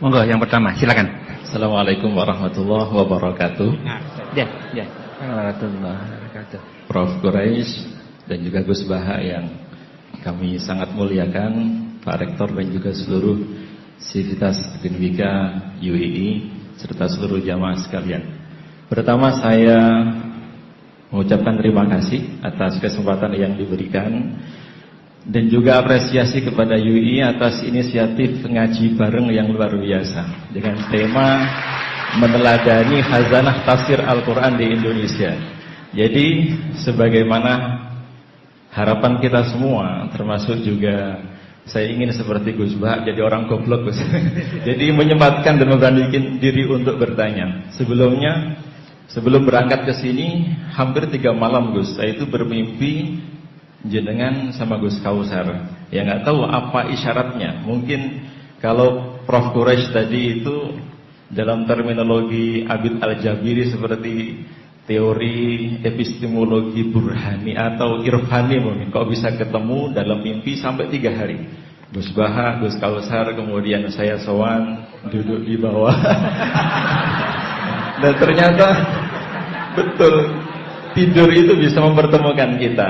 Monggo yang pertama, silakan. Assalamualaikum warahmatullahi wabarakatuh. Ya. Warahmatullahi wabarakatuh. Prof. Quraisy dan juga Gus Baha yang kami sangat muliakan, Pak Rektor dan juga seluruh sivitas Akademika UII serta seluruh jamaah sekalian. Pertama saya mengucapkan terima kasih atas kesempatan yang diberikan dan juga apresiasi kepada UII atas inisiatif ngaji bareng yang luar biasa dengan tema meneladani khazanah tafsir Al-Quran di Indonesia. Jadi sebagaimana harapan kita semua, termasuk juga saya ingin seperti Gus Bah, jadi orang goblok Gus. Jadi menyempatkan dan memberanikan diri untuk bertanya. Sebelum berangkat ke sini hampir 3 malam Gus, saya itu bermimpi jenengan sama Gus Kausar. Ya nggak tahu apa isyaratnya. Mungkin kalau Prof. Quraisy tadi itu dalam terminologi Abid Al-Jabiri seperti teori epistemologi burhani atau irfani mungkin. Kok bisa ketemu dalam mimpi sampai 3 hari. Gus Baha, Gus Kausar, kemudian saya sowan duduk di bawah. Dan ternyata betul tidur itu bisa mempertemukan kita.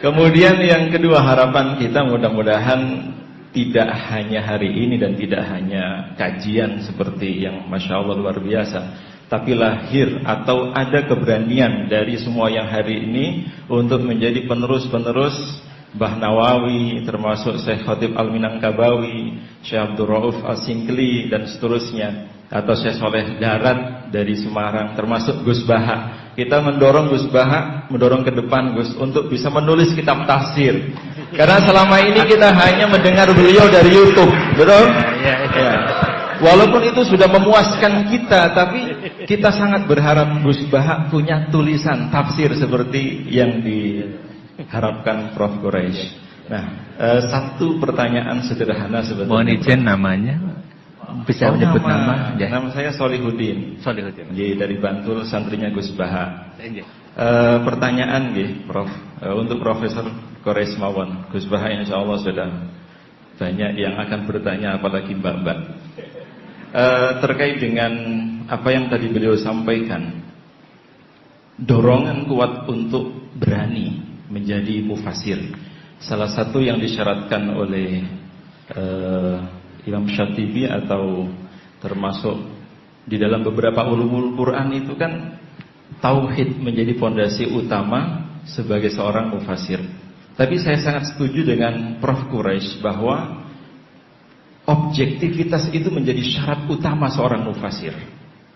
Kemudian yang kedua, harapan kita mudah-mudahan tidak hanya hari ini dan tidak hanya kajian seperti yang Masya Allah luar biasa, tapi lahir atau ada keberanian dari semua yang hari ini untuk menjadi penerus-penerus Mbah Nawawi, termasuk Syekh Khatib Al-Minangkabawi, Syekh Abdul Rauf Al-Singkli dan seterusnya, atau Syekh Soleh Darat dari Semarang, termasuk Gus Baha. Kita mendorong Gus Baha, mendorong ke depan Gus untuk bisa menulis kitab tafsir. Karena selama ini kita hanya mendengar beliau dari YouTube, betul? Ya. Walaupun itu sudah memuaskan kita, tapi kita sangat berharap Gus Baha punya tulisan tafsir seperti yang diharapkan Prof. Quraisy. Nah, satu pertanyaan sederhana sebetulnya. Mohon izin namanya. Bisa menyebut nama? Ya. Nama saya Solihuddin. Dari Bantul, santrinya Gus Baha. Pertanyaan Prof, untuk Profesor Quraisy mawon. Gus Baha insyaallah sudah banyak yang akan bertanya, apalagi mbak-mbak. Terkait dengan apa yang tadi beliau sampaikan, dorongan kuat untuk berani menjadi mufasir. Salah satu yang disyaratkan oleh Imam Syatibi atau termasuk di dalam beberapa ulumul Quran itu kan tauhid menjadi fondasi utama sebagai seorang mufasir. Tapi saya sangat setuju dengan Prof. Quraisy bahwa objektivitas itu menjadi syarat utama seorang mufasir.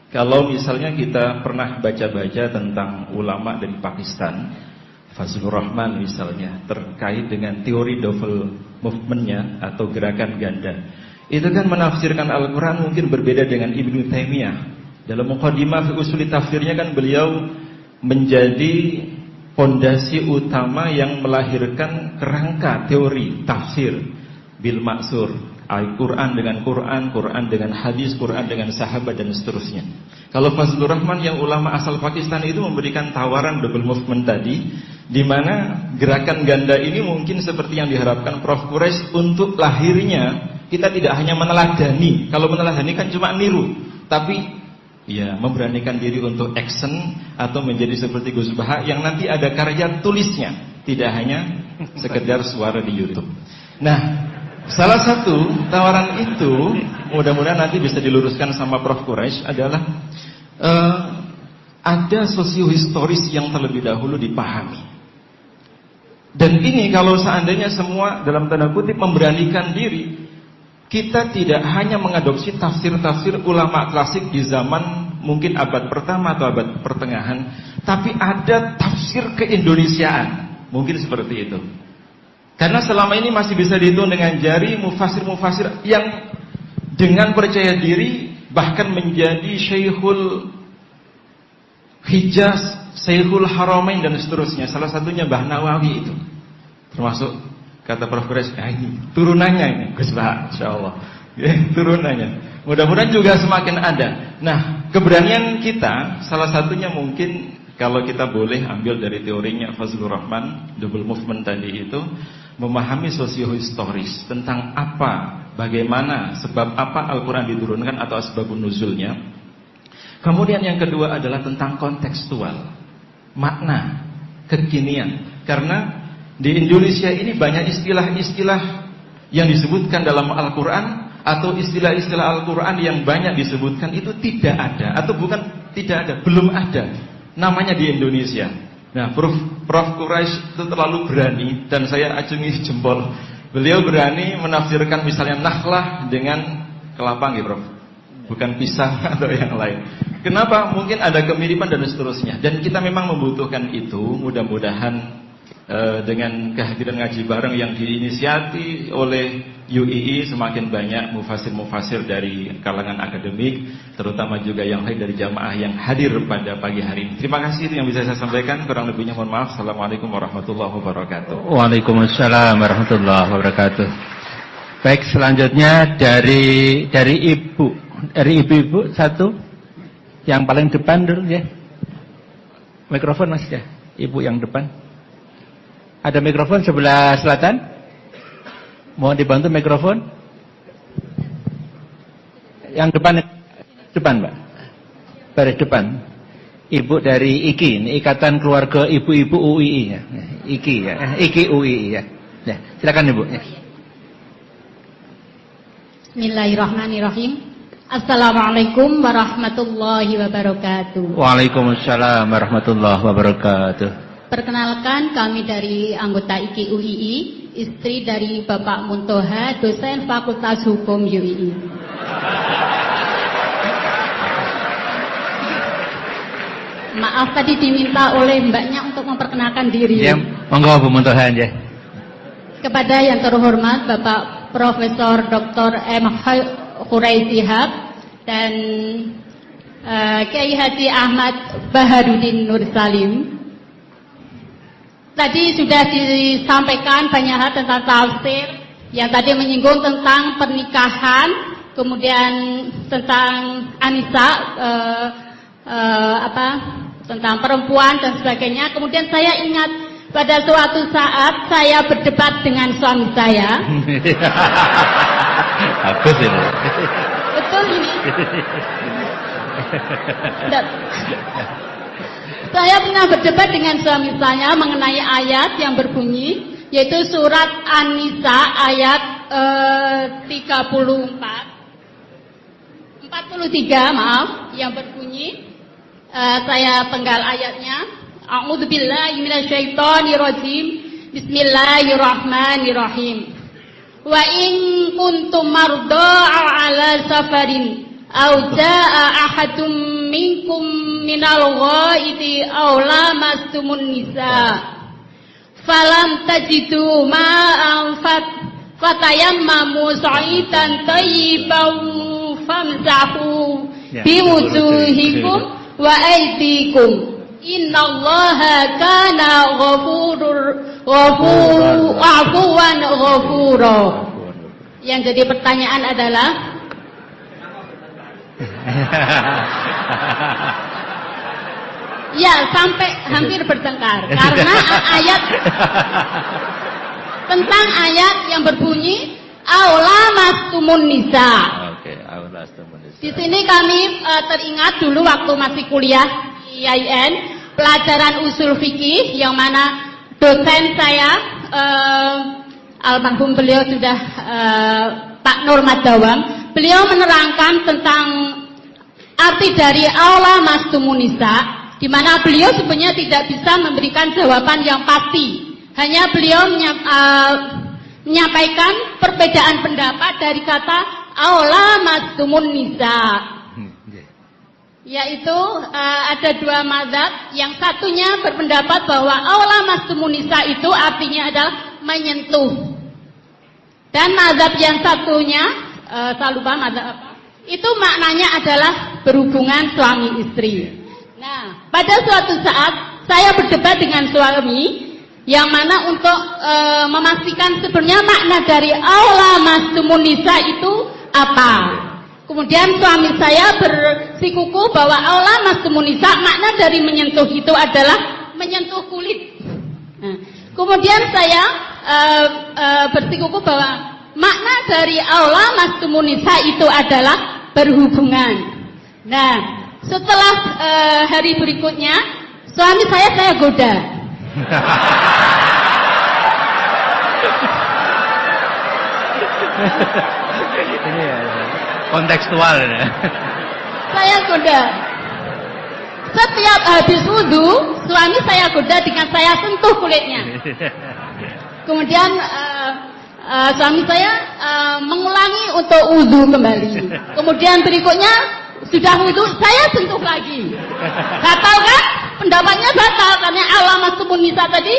Kalau misalnya kita pernah baca-baca tentang ulama dari Pakistan, Fazlur Rahman misalnya, terkait dengan teori double movement-nya atau gerakan ganda, itu kan menafsirkan Al-Quran mungkin berbeda dengan Ibnu Taimiyah. Dalam Muqaddimah fi Usuli Tafsirnya kan beliau menjadi fondasi utama yang melahirkan kerangka teori tafsir bil maksur, Al-Quran dengan Quran, Quran dengan hadis, Quran dengan sahabat dan seterusnya. Kalau Fazlur Rahman yang ulama asal Pakistan itu memberikan tawaran double movement tadi, di mana gerakan ganda ini mungkin seperti yang diharapkan Prof. Quraisy untuk lahirnya. Kita tidak hanya meneladani. Kalau meneladani kan cuma niru, tapi ya memberanikan diri untuk action atau menjadi seperti Gus Baha yang nanti ada karya tulisnya, tidak hanya sekedar suara di YouTube. Nah, salah satu tawaran itu mudah-mudahan nanti bisa diluruskan sama Prof. Quraisy adalah ada sosiohistoris yang terlebih dahulu dipahami. Dan ini kalau seandainya semua dalam tanda kutip memberanikan diri, kita tidak hanya mengadopsi tafsir-tafsir ulama klasik di zaman mungkin abad pertama atau abad pertengahan, tapi ada tafsir keindonesiaan, mungkin seperti itu. Karena selama ini masih bisa dihitung dengan jari mufasir-mufasir yang dengan percaya diri bahkan menjadi Syekhul Hijaz, Syekhul Haramain dan seterusnya. Salah satunya Mbah Nawawi itu. Termasuk kata Prof. Quraisy, ini turunannya ini Gus Baha, insyaallah. Turunannya. Mudah-mudahan juga semakin ada. Nah, keberanian kita salah satunya mungkin kalau kita boleh ambil dari teorinya Fazlur Rahman, double movement tadi itu, memahami sosiohistoris tentang apa bagaimana, sebab apa Al-Quran diturunkan atau asbabun nuzulnya. Kemudian yang kedua adalah tentang kontekstual, makna, kekinian. Karena di Indonesia ini banyak istilah-istilah yang disebutkan dalam Al-Quran, atau istilah-istilah Al-Quran yang banyak disebutkan itu tidak ada, atau bukan tidak ada, belum ada namanya di Indonesia. Nah, Prof. Quraisy itu terlalu berani, dan saya acungi jempol. Beliau berani menafsirkan misalnya nakhlah dengan kelapa nggih, Prof. Bukan pisang atau yang lain. Kenapa? Mungkin ada kemiripan dan seterusnya. Dan kita memang membutuhkan itu. Mudah-mudahan dengan kehadiran ngaji bareng yang diinisiasi oleh UII, semakin banyak mufasir-mufasir dari kalangan akademik, terutama juga yang lain dari jamaah yang hadir pada pagi hari ini. Terima kasih, itu yang bisa saya sampaikan. Kurang lebihnya mohon maaf. Assalamualaikum warahmatullahi wabarakatuh. Waalaikumsalam warahmatullahi wabarakatuh. Baik, selanjutnya dari ibu-ibu satu yang paling depan dulu ya. Mikrofon Mas ya. Ibu yang depan. Ada mikrofon sebelah selatan? Mohon dibantu mikrofon. Yang depan, Mbak. Baris depan. Ibu dari IKI, ini Ikatan Keluarga Ibu-Ibu UII ya. IKI ya. IKI UII ya. Ya, silakan Ibu. Ya. Bismillahirrahmanirrahim. Assalamualaikum warahmatullahi wabarakatuh. Waalaikumsalam warahmatullahi wabarakatuh. Perkenalkan, kami dari anggota IKI UII, istri dari Bapak Muntoha, dosen Fakultas Hukum UII. Maaf, tadi diminta oleh mbaknya untuk memperkenalkan diri. Ya, monggo Bu Muntoha ya. Kepada yang terhormat Bapak Profesor Dr. M. Quraisy Shihab dan Kiai Haji Ahmad Baharudin Nur Salim. Tadi sudah disampaikan banyak hal tentang tafsir, yang tadi menyinggung tentang pernikahan, kemudian tentang Anisa, tentang perempuan dan sebagainya. Kemudian saya ingat pada suatu saat saya berdebat dengan suami saya. Bagus ini. Betul ini. Saya pernah berdebat dengan suami saya mengenai ayat yang berbunyi, yaitu surat An-Nisa ayat 43 yang berbunyi, saya penggal ayatnya. A'udzubillahi minasyaitonirrajim. Bismillahirrahmanirrahim. Wa in kuntum mardaa 'ala safarin aw jaa'a ahadum minkum minal ghaiti aw lamastumun nisa falam tajidu ma'an fatayammamu sa'idan thayyiban famsahu biwujuhikum wa aydikum innallaha kana afuwan ghafura. Yang jadi pertanyaan adalah ya, sampai hampir bertengkar karena ayat tentang ayat yang berbunyi aula mastumun nisa. Di sini kami teringat dulu waktu masih kuliah di IAIN, pelajaran usul fikih yang mana dosen saya almarhum beliau sudah Pak Nur Madawam, beliau menerangkan tentang arti dari aula mastumun nisa, di mana beliau sebenarnya tidak bisa memberikan jawaban yang pasti. Hanya beliau menyampaikan perbedaan pendapat dari kata aula mastumun nisa. Yaitu ada dua mazhab. Yang satunya berpendapat bahwa aula mastumun nisa itu artinya adalah menyentuh. Dan mazhab yang satunya, saya lupa mazhab apa, itu maknanya adalah berhubungan suami istri. Nah, pada suatu saat saya berdebat dengan suami, yang mana untuk memastikan sebenarnya makna dari aula mastumun nisa itu apa. Kemudian suami saya bersikuku bahwa aula mastumun nisa, makna dari menyentuh itu adalah menyentuh kulit. Nah, kemudian saya bersikuku bahwa makna dari aula mastumunisa itu adalah berhubungan. Nah, setelah hari berikutnya, suami saya goda. Ini ya, kontekstual ya. Saya goda. Setiap habis wudhu, suami saya goda dengan saya sentuh kulitnya. Kemudian suami saya mengulangi untuk wudhu kembali. Kemudian berikutnya sudah wudhu, saya sentuh lagi. Batal kan? Pendapatnya batal karena aula mastumunisa tadi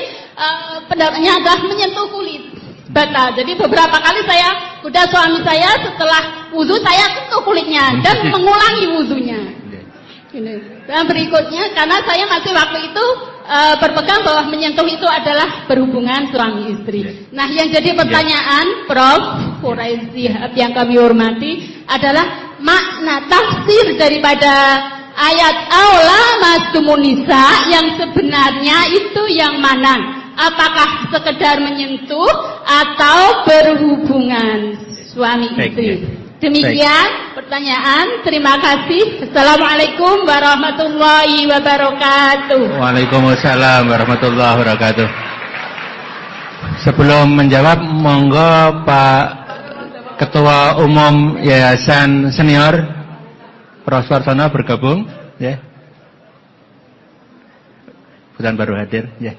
pendapatnya adalah menyentuh kulit. Batal. Jadi beberapa kali saya goda suami saya setelah wudhu, saya sentuh kulitnya dan mengulangi wudhunya. Dan berikutnya, karena saya masih waktu itu berpegang bahwa menyentuh itu adalah berhubungan suami istri. Nah, yang jadi pertanyaan, Prof. Quraisy yang kami hormati, adalah makna tafsir daripada ayat aula mastumunisa yang sebenarnya itu yang mana? Apakah sekedar menyentuh atau berhubungan suami istri? Demikian pertanyaan. Terima kasih. Assalamualaikum warahmatullahi wabarakatuh. Waalaikumsalam warahmatullahi wabarakatuh. Sebelum menjawab, monggo Pak Ketua Umum Yayasan Senior Prof. Suarsono bergabung, ya. Bukan baru hadir, ya.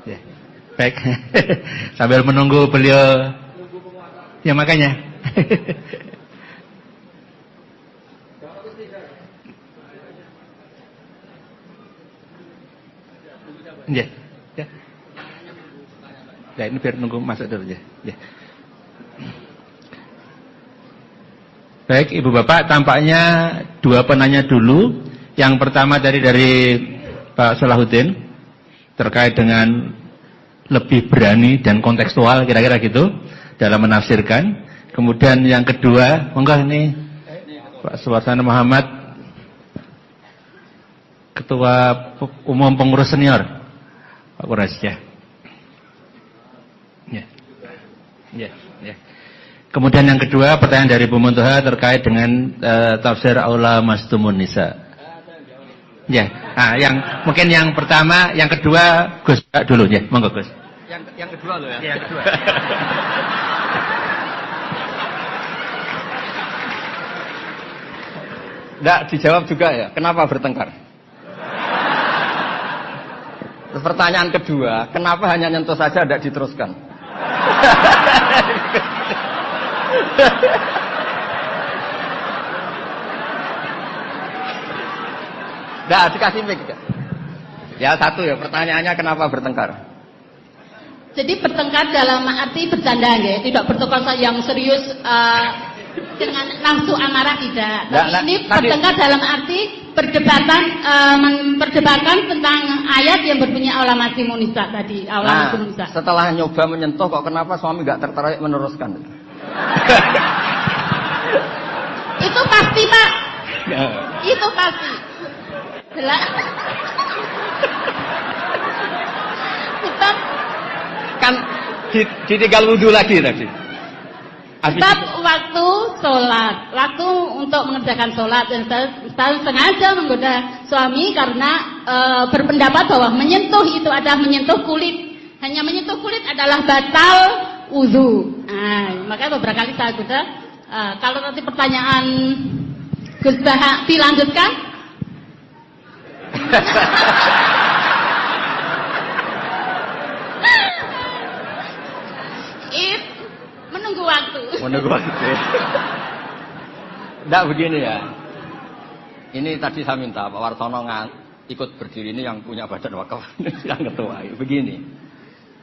Ya. Baik. Sambil menunggu beliau, ya makanya. Ya, ya. Ya, ini biar nunggu masuk dulu ya. Ya. Baik, Ibu Bapak, tampaknya dua penanya dulu. Yang pertama dari Pak Salahuddin terkait dengan lebih berani dan kontekstual, kira-kira gitu dalam menafsirkan. Kemudian yang kedua, monggo ini Pak Suwarsana Muhammad, Ketua Umum Pengurus Senior, Pak Quraisy, ya. Ya. Ya, ya. Kemudian yang kedua, pertanyaan dari Bu Muntoha terkait dengan tafsir aula mastumunisa. Ya, yang mungkin yang pertama, yang kedua Gus dulu ya, monggo Gus. Yang kedua loh ya. Yang kedua. Nggak dijawab juga ya, kenapa bertengkar? Terus pertanyaan kedua, kenapa hanya nyentuh saja tidak diteruskan? Nggak dikasih mic. Ya satu ya, pertanyaannya kenapa bertengkar? Jadi bertengkar dalam arti bercanda ya, tidak bertengkar yang serius dengan nafsu amarah tidak. Tapi ini bertengkar dalam arti memperdebatkan tentang ayat yang berbunyi aula mastumunisa tadi. Aula mastumunisa. Setelah nyoba menyentuh, kok kenapa suami nggak tertarik meneruskan? Itu pasti Pak. Itu pasti. Jelas. Sebab Kan ditinggal wudhu lagi tadi. Sebab waktu sholat, waktu untuk mengerjakan sholat, dan saya sengaja menggoda suami karena berpendapat bahwa menyentuh itu adalah menyentuh kulit. Hanya menyentuh kulit adalah batal wudhu. Nah, makanya beberapa kali saya goda. Kalau nanti pertanyaan Gus Baha dilanjutkan. Menunggu waktu. Menunggu waktu. Nggak begini ya. Ini tadi saya minta Pak Wartono ikut berdiri, ini yang punya badan wakaf, yang ketua. Begini.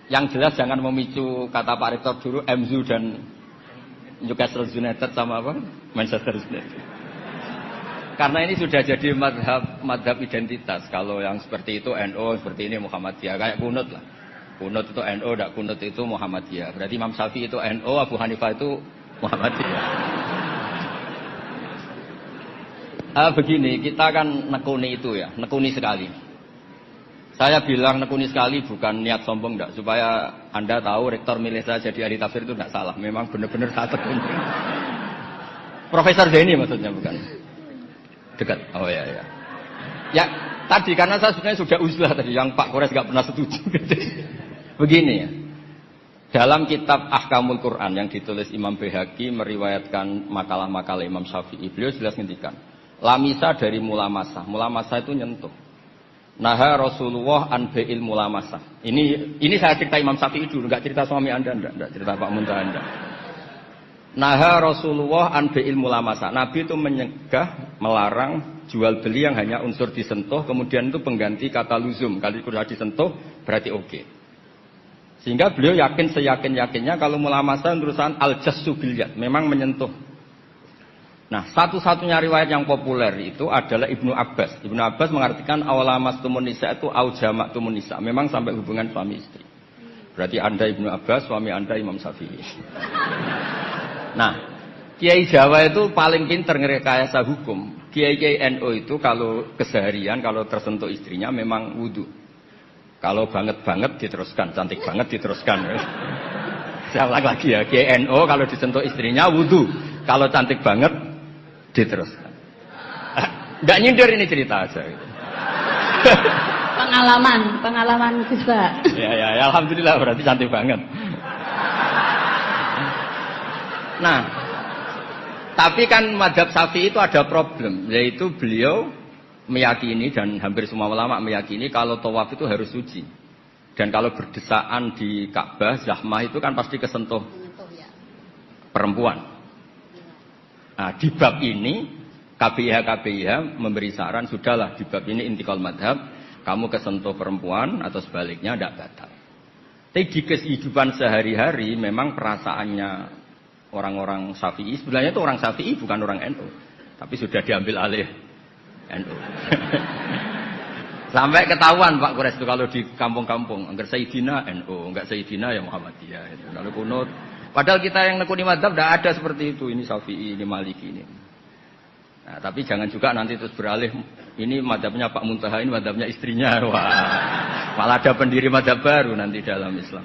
Yang jelas jangan memicu kata Pak Rektor dulu MZU dan Newcastle United sama apa? Manchester United. Karena ini sudah jadi madhab identitas. Kalau yang seperti itu NU, seperti ini Muhammadiyah, kayak kunut lah. Kunut itu NU, tidak kunut itu Muhammadiyah. Berarti Imam Syafi'i itu NU, Abu Hanifah itu Muhammadiyah. Begini, kita kan nekuni itu ya, nekuni sekali. Saya bilang nekuni sekali bukan niat sombong enggak, supaya Anda tahu rektor milih saya jadi ahli tafsir itu enggak salah. Memang benar-benar saya tekuni. Profesor Zaini maksudnya bukan. Dekat. Oh ya ya. Ya, tadi karena saya sebenarnya sudah uzlah tadi yang Pak Kores enggak pernah setuju. Begini ya. Dalam kitab Ahkamul Quran yang ditulis Imam Baihaqi meriwayatkan makalah-makalah Imam Syafi'i, beliau jelas ngendikan, lamisa dari mulamasa. Mulamasa itu nyentuh. Naha Rasulullah an bai'il mulamasah. Ini saya cerita Imam Syafi'i dulu, enggak cerita suami Anda, enggak cerita Pak Muntaha Anda. Naha Rasulullah an bai'il mulamasah. Nabi itu menyegah, melarang jual beli yang hanya unsur disentuh, kemudian itu pengganti kata luzum. Kalau sudah disentuh berarti oke. Sehingga beliau yakin seyakin-yakinnya kalau mulamasah urusan al-jassu bil yad, memang menyentuh. Nah, satu-satunya riwayat yang populer itu adalah Ibnu Abbas. Ibnu Abbas mengartikan awlamastumun nisa itu aujamaktumun nisa. Memang sampai hubungan suami istri. Berarti Anda Ibnu Abbas, suami Anda Imam Syafi'i. Nah, Kiai Jawa itu paling pinter ngerekayasa hukum. Kiai-kiai NU itu kalau keseharian, kalau tersentuh istrinya memang wudu. Kalau banget-banget diteruskan, cantik banget diteruskan. Saya ulang lagi ya, Kiai NU kalau disentuh istrinya wudu. Kalau cantik banget diteruskan. Enggak nyindir ini cerita aja gitu. Pengalaman bisa. Ya, alhamdulillah berarti cantik banget. Nah, tapi kan mazhab Syafi'i itu ada problem, yaitu beliau meyakini dan hampir semua ulama meyakini kalau tawaf itu harus suci. Dan kalau berdesaan di Ka'bah, zahmah itu kan pasti kesentuh perempuan. Nah, di bab ini KPIH memberi saran, sudahlah di bab ini intikal madhab, kamu kesentuh perempuan atau sebaliknya tidak batal. Tapi di kehidupan sehari-hari memang perasaannya orang-orang Syafi'i, sebenarnya itu orang Syafi'i bukan orang NU, tapi sudah diambil alih NU. Sampai ketahuan Pak Kures itu kalau di kampung-kampung, enggak Sayyidina NU, enggak Sayyidina ya Muhammadiyah. Lalu kunut. Padahal kita yang nekuni madzhab tidak ada seperti itu. Ini Syafi'i, ini Maliki ini. Nah, tapi jangan juga nanti terus beralih. Ini madzhabnya Pak Muntaha, ini madzhabnya istrinya. Wah, malah ada pendiri madzhab baru nanti dalam Islam.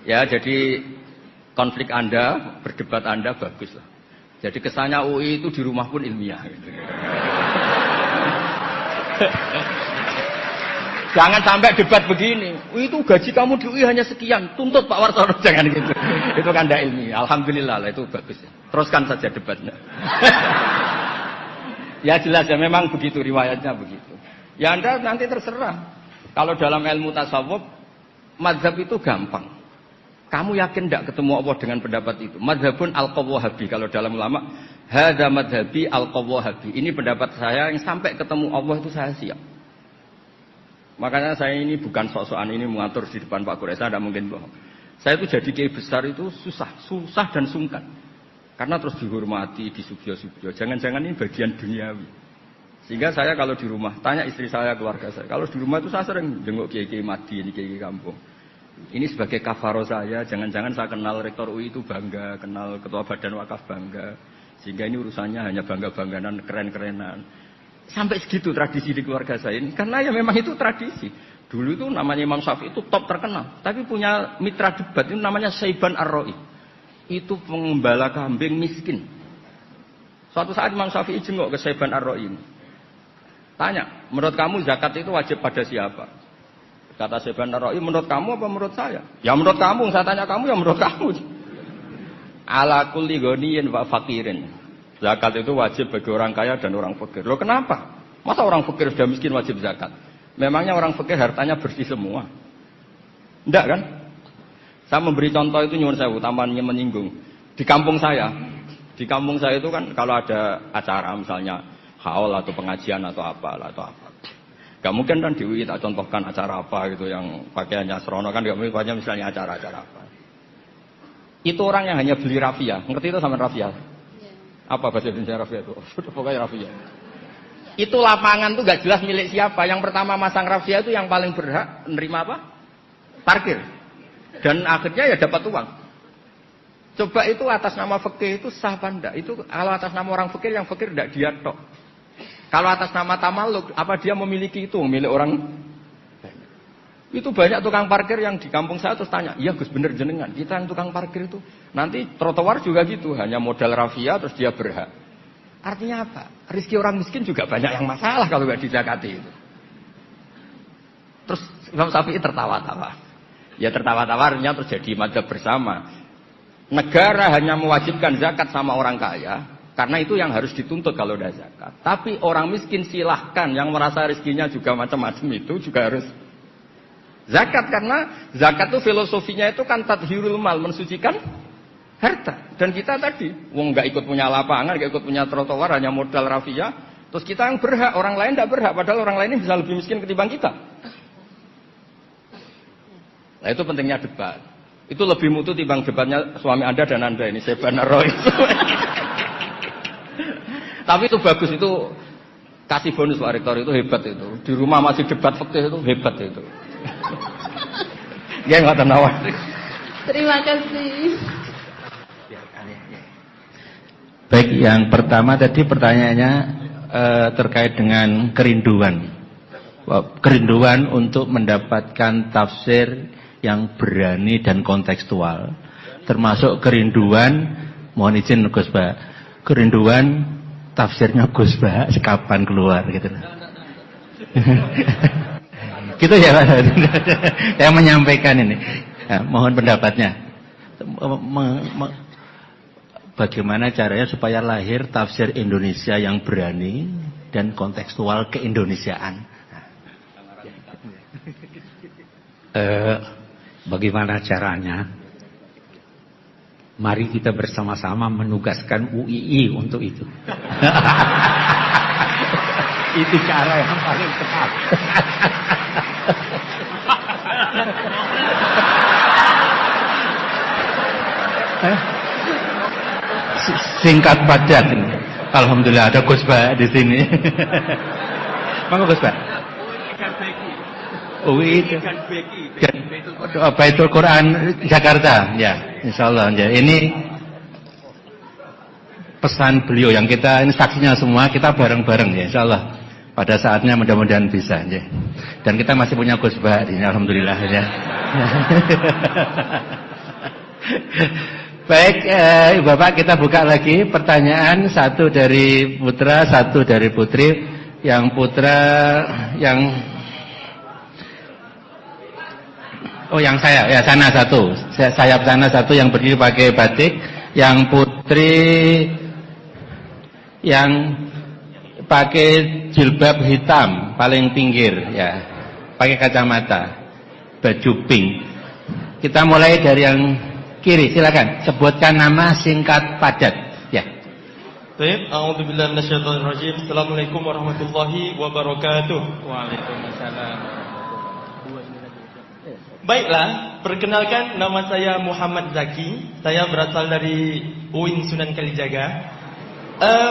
Ya, jadi konflik Anda, berdebat Anda bagus lah. Jadi kesannya UI itu di rumah pun ilmiah. Gitu. Jangan sampai debat begini. Itu gaji kamu di UI hanya sekian. Tuntut Pak Wartono, jangan gitu. Itu kan tidak ilmiah. Alhamdulillah lah, itu bagus ya. Teruskan saja debatnya. Ya jelas ya, memang begitu riwayatnya begitu. Ya Anda nanti terserah. Kalau dalam ilmu tasawuf, mazhab itu gampang. Kamu yakin tidak ketemu Allah dengan pendapat itu? Mazhabun al-qawwahabi. Kalau dalam ulama, hadza madhabi al-qawwahabi. Ini pendapat saya yang sampai ketemu Allah itu saya siap. Makanya saya ini bukan sok-sokan ini mengatur di depan Pak Kures, tidak mungkin bohong. Saya itu jadi kiai besar itu susah dan sungkan. Karena terus dihormati, disubyo-subyo. Jangan-jangan ini bagian duniawi. Sehingga saya kalau di rumah, tanya istri saya, keluarga saya. Kalau di rumah itu saya sering jenguk kiai-kiai madi, ini kiai kampung. Ini sebagai kafaro saya, jangan-jangan saya kenal rektor UI itu bangga, kenal ketua badan wakaf bangga. Sehingga ini urusannya hanya bangga-bangganan, keren-kerenan. Sampai segitu tradisi di keluarga saya ini. Karena ya memang itu tradisi. Dulu itu namanya Imam Syafi'i itu top terkenal. Tapi punya mitra debat, itu namanya Saiban Ar-Ra'i. Itu pengembala kambing miskin. Suatu saat Imam Syafi'i jenguk ke Saiban Ar-Ra'i. Tanya, menurut kamu zakat itu wajib pada siapa? Kata Saiban Ar-Ra'i, menurut kamu apa menurut saya? Ya menurut kamu, saya tanya kamu ya menurut kamu. Ala kulli ghaniyin wa faqirin. Zakat itu wajib bagi orang kaya dan orang fakir. Loh kenapa? Masa orang fakir sudah miskin wajib zakat? Memangnya orang fakir hartanya bersih semua? Enggak kan? Saya memberi contoh itu nyuwun sewu, tamannya menyinggung. Di kampung saya itu kan kalau ada acara misalnya haul atau pengajian atau apa. Gak mungkin kan di UI tak contohkan acara apa gitu yang pakaiannya serono kan gak mungkin misalnya acara-acara apa. Itu orang yang hanya beli rafia. Ngerti itu sama rafia? Apa bahasa Indonesia rafia itu? Pokoknya rafia. Itu lapangan tuh gak jelas milik siapa. Yang pertama masang rafia itu yang paling berhak menerima apa? Parkir. Dan akhirnya ya dapat uang. Coba itu atas nama fakir itu sah apa enggak? Itu kalau atas nama orang fakir, yang fakir enggak dia tok. Kalau atas nama tamaluk, apa dia memiliki itu milik orang? Itu banyak tukang parkir yang di kampung saya terus tanya, iya Gus bener jenengan, kita yang tukang parkir itu nanti trotoar juga gitu, hanya modal rafia terus dia berhak. Artinya apa? Rezeki orang miskin juga banyak yang masalah kalau nggak dizakati itu. Terus Imam Syafi'i tertawa-tawa. Ya tertawa-tawa artinya terjadi madzhab bersama. Negara hanya mewajibkan zakat sama orang kaya, karena itu yang harus dituntut kalau udah zakat. Tapi orang miskin silahkan, yang merasa rezekinya juga macam-macam itu juga harus zakat, karena zakat itu filosofinya itu kan tathhirul mal, mensucikan harta. Dan kita tadi, wong nggak ikut punya lapangan, nggak ikut punya trotoar, hanya modal rafia. Terus kita yang berhak, orang lain tidak berhak, padahal orang lain ini bisa lebih miskin ketimbang kita. Nah itu pentingnya debat. Itu lebih mutu timbang debatnya suami Anda dan Anda ini, Sebana Roy. Tapi itu bagus, itu kasih bonus Pak Rektor, itu hebat itu. Di rumah masih debat fikih itu hebat itu. Ya nggak tenawar. Terima kasih. Baik, yang pertama tadi pertanyaannya terkait dengan kerinduan. Kerinduan untuk mendapatkan tafsir yang berani dan kontekstual. Termasuk kerinduan, mohon izin Gus Bah, kerinduan tafsirnya Gus Bah sekapan keluar gitu. Gitu ya Pak. Saya menyampaikan ini. Ya, mohon pendapatnya. Bagaimana caranya supaya lahir tafsir Indonesia yang berani dan kontekstual keindonesiaan? Bagaimana caranya? Mari kita bersama-sama menugaskan UII untuk itu. Itu cara yang paling tepat. Singkat padat ini. Alhamdulillah ada Gus Bah di sini. Mangga Gus Bah. UII Baitul Quran Jakarta, ya, insyaallah. Ya. Ini pesan beliau yang kita ini saksinya semua, kita bareng-bareng ya, insyaallah. Pada saatnya mudah-mudahan bisa, ya. Dan kita masih punya Gus Bah ini, alhamdulillah ya. Baik, Bapak, kita buka lagi pertanyaan, satu dari putra, satu dari putri. Yang putra yang saya, ya sana satu, sayap sana satu yang berdiri pakai batik, yang putri yang pakai jilbab hitam paling pinggir, ya, pakai kacamata, baju pink. Kita mulai dari yang kiri, silakan sebutkan nama singkat padat, ya. Baik, a'udzubillahi minasyaitonir rajim. Assalamualaikum warahmatullahi wabarakatuh. Waalaikumsalam. Baiklah, perkenalkan nama saya Muhammad Zaki. Saya berasal dari UIN Sunan Kalijaga.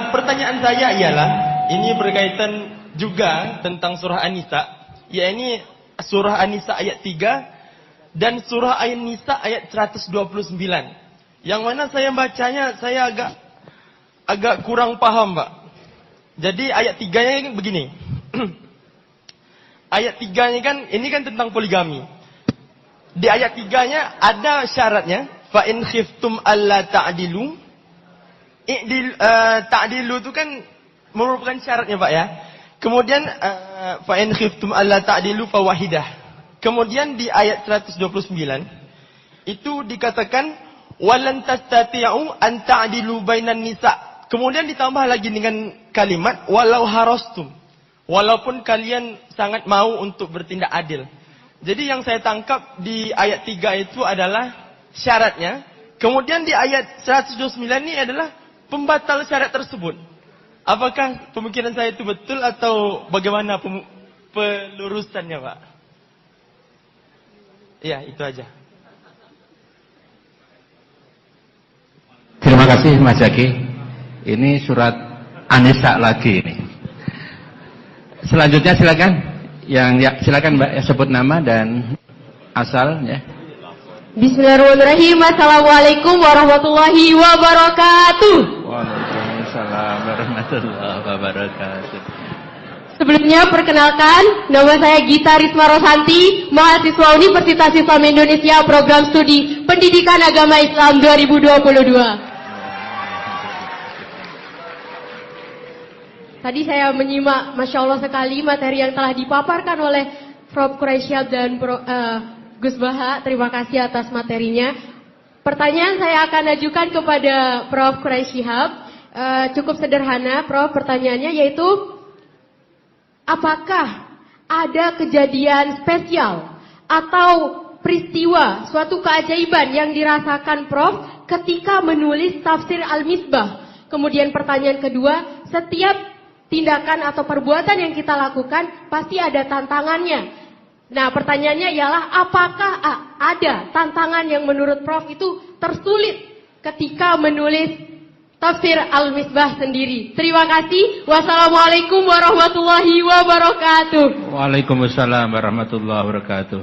Pertanyaan saya ialah, ini berkaitan juga tentang surah An-Nisa, yaitu surah An-Nisa ayat 3 dan surah An-Nisa ayat 129. Yang mana saya bacanya saya agak kurang paham, Pak. Jadi ayat 3-nya begini. Ayat 3-nya kan ini kan tentang poligami. Di ayat 3-nya ada syaratnya, fa in khiftum alla ta'dilu. Ta'dilu itu kan merupakan syaratnya, Pak ya. Kemudian fa in khiftum alla ta'dilu fa wahidah. Kemudian di ayat 129 itu dikatakan walan tastati'u an ta'dilu bainan nisa. Kemudian ditambah lagi dengan kalimat walau harastum. Walaupun kalian sangat mau untuk bertindak adil. Jadi yang saya tangkap di ayat 3 itu adalah syaratnya. Kemudian di ayat 129 ini adalah pembatal syarat tersebut. Apakah pemikiran saya itu betul atau bagaimana pelurusannya, Pak? Ya, itu aja. Terima kasih Mas Zaki. Ini surat An-Nisa lagi ini. Selanjutnya silakan. Silakan Mbak sebut nama dan asal ya. Bismillahirrahmanirrahim. Assalamualaikum warahmatullahi wabarakatuh. Waalaikumsalam warahmatullahi wabarakatuh. Sebelumnya perkenalkan, nama saya Gita Risma Rosanti, mahasiswa Universitas Islam Indonesia, program studi Pendidikan Agama Islam 2022. Tadi saya menyimak, Masya Allah sekali, materi yang telah dipaparkan oleh Prof. Quraisyhab dan Gus Baha. Terima kasih atas materinya. Pertanyaan saya akan ajukan kepada Prof. Quraisyhab. Cukup sederhana, Prof. Pertanyaannya yaitu, apakah ada kejadian spesial atau peristiwa, suatu keajaiban yang dirasakan Prof ketika menulis tafsir Al-Misbah? Kemudian pertanyaan kedua, setiap tindakan atau perbuatan yang kita lakukan pasti ada tantangannya. Nah, pertanyaannya ialah apakah ada tantangan yang menurut Prof itu tersulit ketika menulis tafsir Al-Misbah sendiri? Terima kasih. Wassalamualaikum warahmatullahi wabarakatuh. Waalaikumsalam warahmatullahi wabarakatuh.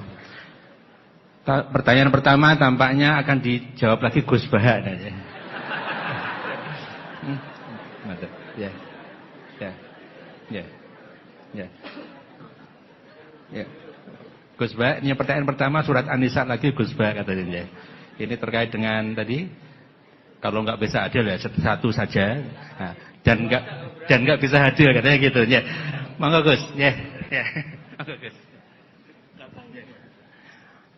Pertanyaan pertama tampaknya akan dijawab lagi Gus Baha. Ya. Ya. Ya. Ya. Ya. Gus Baha, ini pertanyaan pertama surat An-Nisa lagi Gus Baha katanya. Ini terkait dengan tadi, kalau nggak bisa adil ya satu saja, nah, dan nggak bisa adil katanya gitu ya. Monggo Gus, ya. Monggo Gus.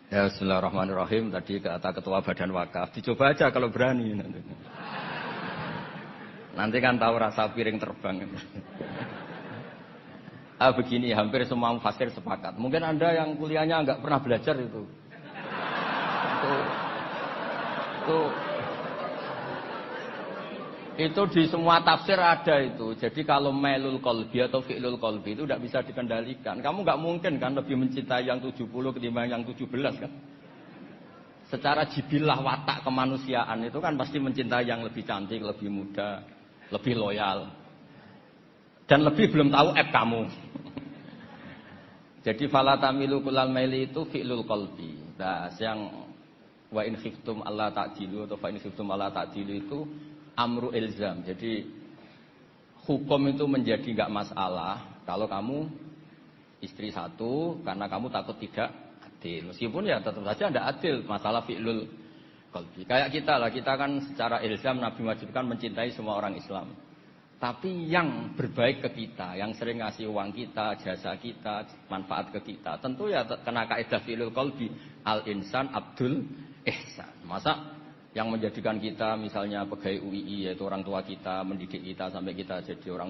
Ya, bismillahirrahmanirrahim. Tadi kata Ketua Badan Wakaf, dicoba aja kalau berani. Nanti kan tahu rasa piring terbang. Begini, hampir semua mufasir sepakat. Mungkin Anda yang kuliahnya nggak pernah belajar itu. Itu di semua tafsir ada itu. Jadi kalau mailul qalbi atau fi'lul qalbi itu tidak bisa dikendalikan. Kamu nggak mungkin kan lebih mencintai yang 70 ketimbang yang 17 kan. Secara jibilah watak kemanusiaan itu kan pasti mencintai yang lebih cantik, lebih muda, lebih loyal. Dan lebih belum tahu app kamu. Jadi fala tamilu kullal maili itu fi'lul qalbi. Nah, yang wa in khiftum alla ta'dilu atau fa in khiftum alla ta'dilu itu amru ilzam. Jadi hukum itu menjadi enggak masalah kalau kamu istri satu karena kamu takut tidak adil. Meskipun ya tetap saja tidak adil, masalah fi'lul qalbi. Kayak kita lah, kita kan secara ilzam Nabi wajibkan mencintai semua orang Islam. Tapi yang berbaik ke kita, yang sering ngasih uang kita, jasa kita, manfaat ke kita, tentu ya kena kaidah fi'lul qalbi, al insan abdul ihsan. Masa yang menjadikan kita misalnya pegawai UII, yaitu orang tua kita, mendidik kita sampai kita jadi orang